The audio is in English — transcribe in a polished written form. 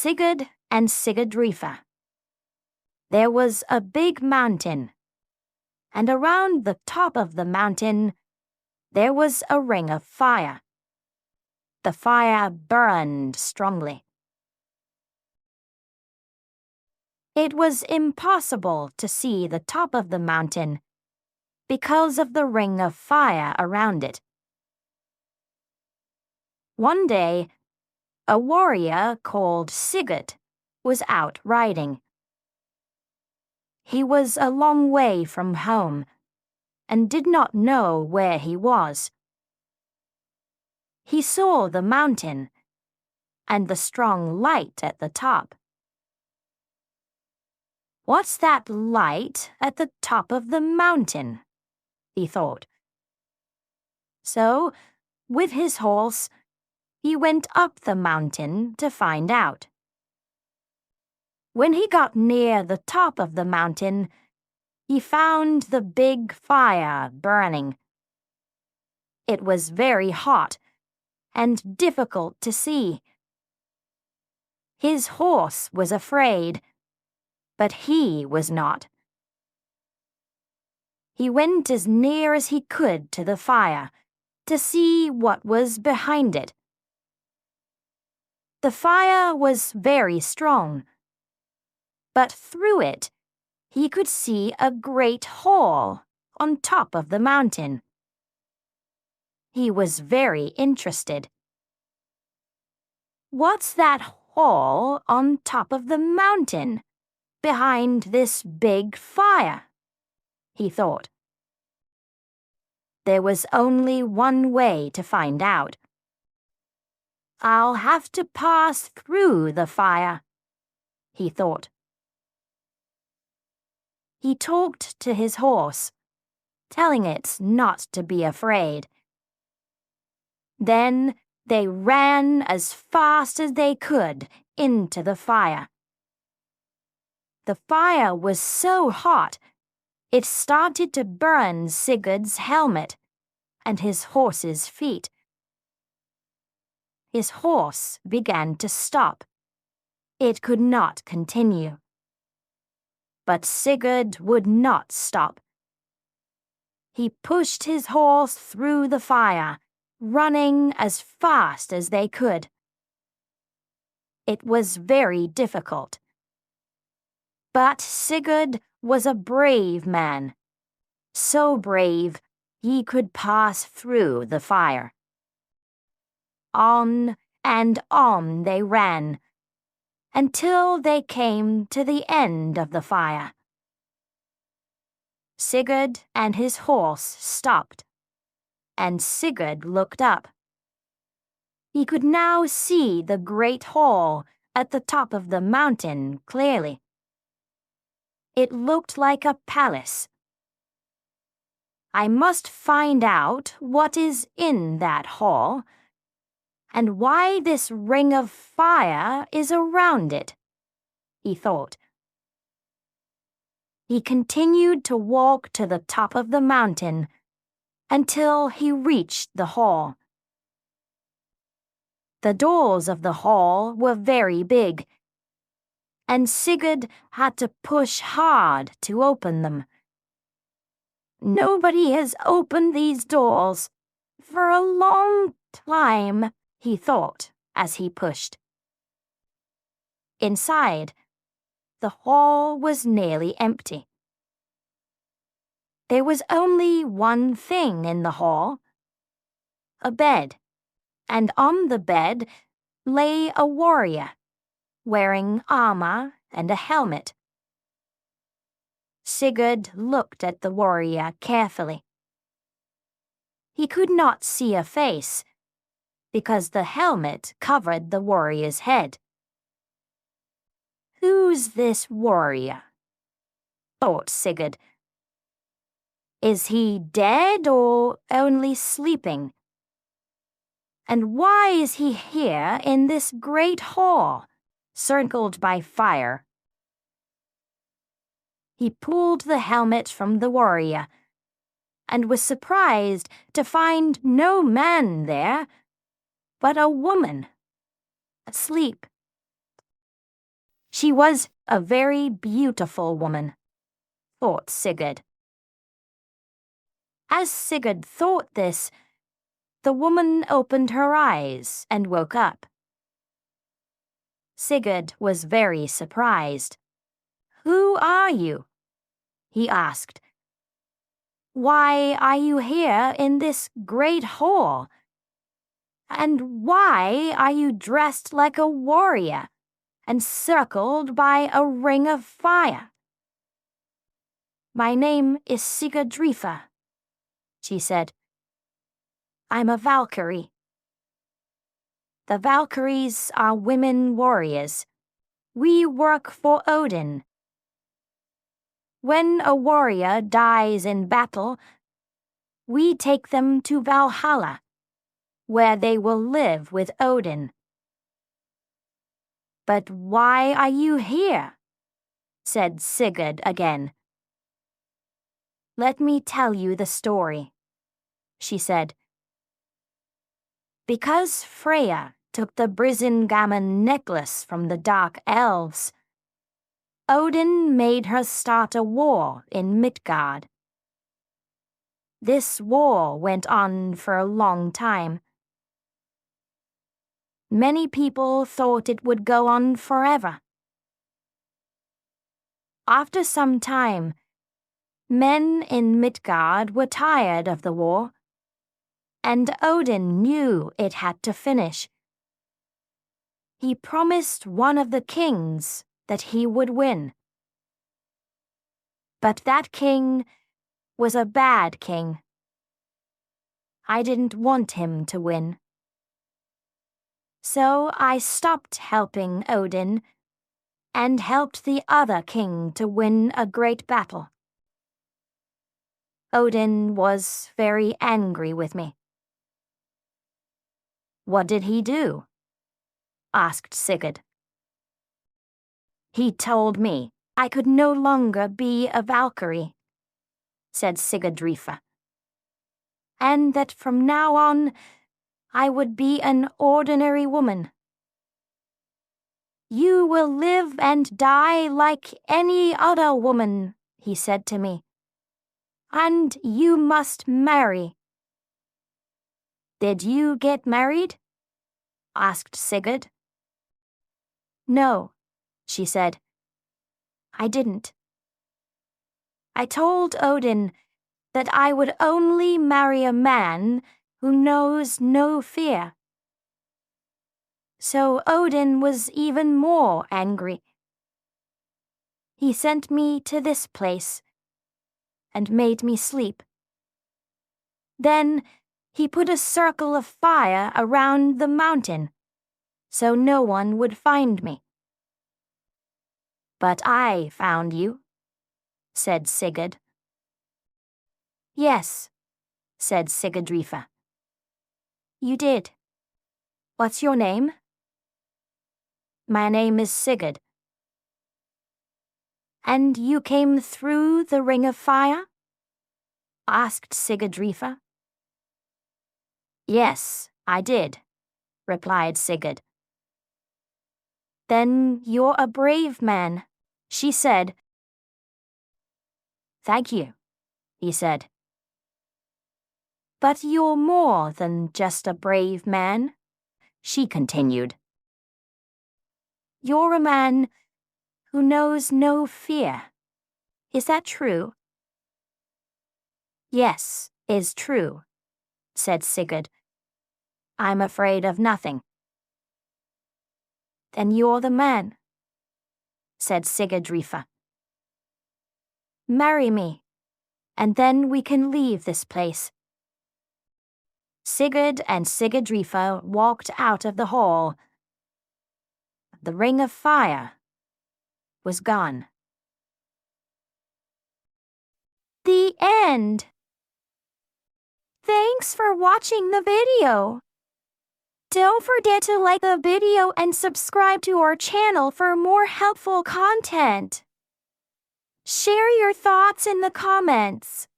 Sigurd and Sigadrifa. There was a big mountain, and around the top of the mountain there was a ring of fire. The fire burned strongly. It was impossible to see the top of the mountain because of the ring of fire around it. One day, a warrior called Sigurd was out riding. He was a long way from home and did not know where he was. He saw the mountain and the strong light at the top. "What's that light at the top of the mountain?" he thought. So, with his horse, he went up the mountain to find out. When he got near the top of the mountain, he found the big fire burning. It was very hot and difficult to see. His horse was afraid, but he was not. He went as near as he could to the fire to see what was behind it. The fire was very strong, but through it he could see a great hole on top of the mountain. He was very interested. "What's that hole on top of the mountain, behind this big fire?" he thought. There was only one way to find out. "I'll have to pass through the fire," he thought. He talked to his horse, telling it not to be afraid. Then they ran as fast as they could into the fire. The fire was so hot, it started to burn Sigurd's helmet and his horse's feet. His horse began to stop. It could not continue. But Sigurd would not stop. He pushed his horse through the fire, running as fast as they could. It was very difficult. But Sigurd was a brave man, so brave he could pass through the fire. On and on they ran, until they came to the end of the fire. Sigurd and his horse stopped, and Sigurd looked up. He could now see the great hole at the top of the mountain clearly. It looked like a palace. "I must find out what is in that hall, and why this ring of fire is around it," he thought. He continued to walk to the top of the mountain until he reached the hall. The doors of the hall were very big, and Sigurd had to push hard to open them. "Nobody has opened these doors for a long time," he thought as he pushed. Inside, the hall was nearly empty. There was only one thing in the hall: a bed, and on the bed lay a warrior, wearing armor and a helmet. Sigurd looked at the warrior carefully. He could not see a face, because the helmet covered the warrior's head. "Who's this warrior?" thought Sigurd. "Is he dead or only sleeping? And why is he here in this great hall, circled by fire?" He pulled the helmet from the warrior, and was surprised to find no man there, but a woman, asleep. She was a very beautiful woman, thought Sigurd. As Sigurd thought this, the woman opened her eyes and woke up. Sigurd was very surprised. "Who are you?" he asked. "Why are you here in this great hall? And why are you dressed like a warrior and circled by a ring of fire?" "My name is Sigadrifa," she said. "I'm a Valkyrie." The Valkyries are women warriors. We work for Odin. When a warrior dies in battle, we take them to Valhalla, where they will live with Odin. "But why are you here?" said Sigurd again. "Let me tell you the story," she said. "Because Freya took the Brisingamen necklace from the Dark Elves, Odin made her start a war in Midgard. This war went on for a long time. Many people thought it would go on forever. After some time, men in Midgard were tired of the war, and Odin knew it had to finish. He promised one of the kings that he would win. But that king was a bad king. I didn't want him to win. So I stopped helping Odin and helped the other king to win a great battle. Odin was very angry with me." "What did he do?" asked Sigurd. "He told me I could no longer be a Valkyrie," said Sigadrifa, "and that from now on I would be an ordinary woman. You will live and die like any other woman," he said to me, "and you must marry." "Did you get married?" asked Sigurd. "No," she said. "I didn't. I told Odin that I would only marry a man who knows no fear. So Odin was even more angry. He sent me to this place and made me sleep. Then he put a circle of fire around the mountain, so no one would find me. But I found you," said Sigurd. "Yes," said Sigadrifa. "You did. What's your name?" "My name is Sigurd." "And you came through the ring of fire?" asked Sigadrifa. "Yes, I did," replied Sigurd. "Then you're a brave man," she said. "Thank you," he said. "But you're more than just a brave man," she continued. "You're a man who knows no fear. Is that true?" "Yes, is true," said Sigurd. "I'm afraid of nothing." "Then you're the man," said Sigadrifa. "Marry me, and then we can leave this place." Sigurd and Sigadrifa walked out of the hall. The ring of fire was gone. The end. Thanks for watching the video. Don't forget to like the video and subscribe to our channel for more helpful content. Share your thoughts in the comments.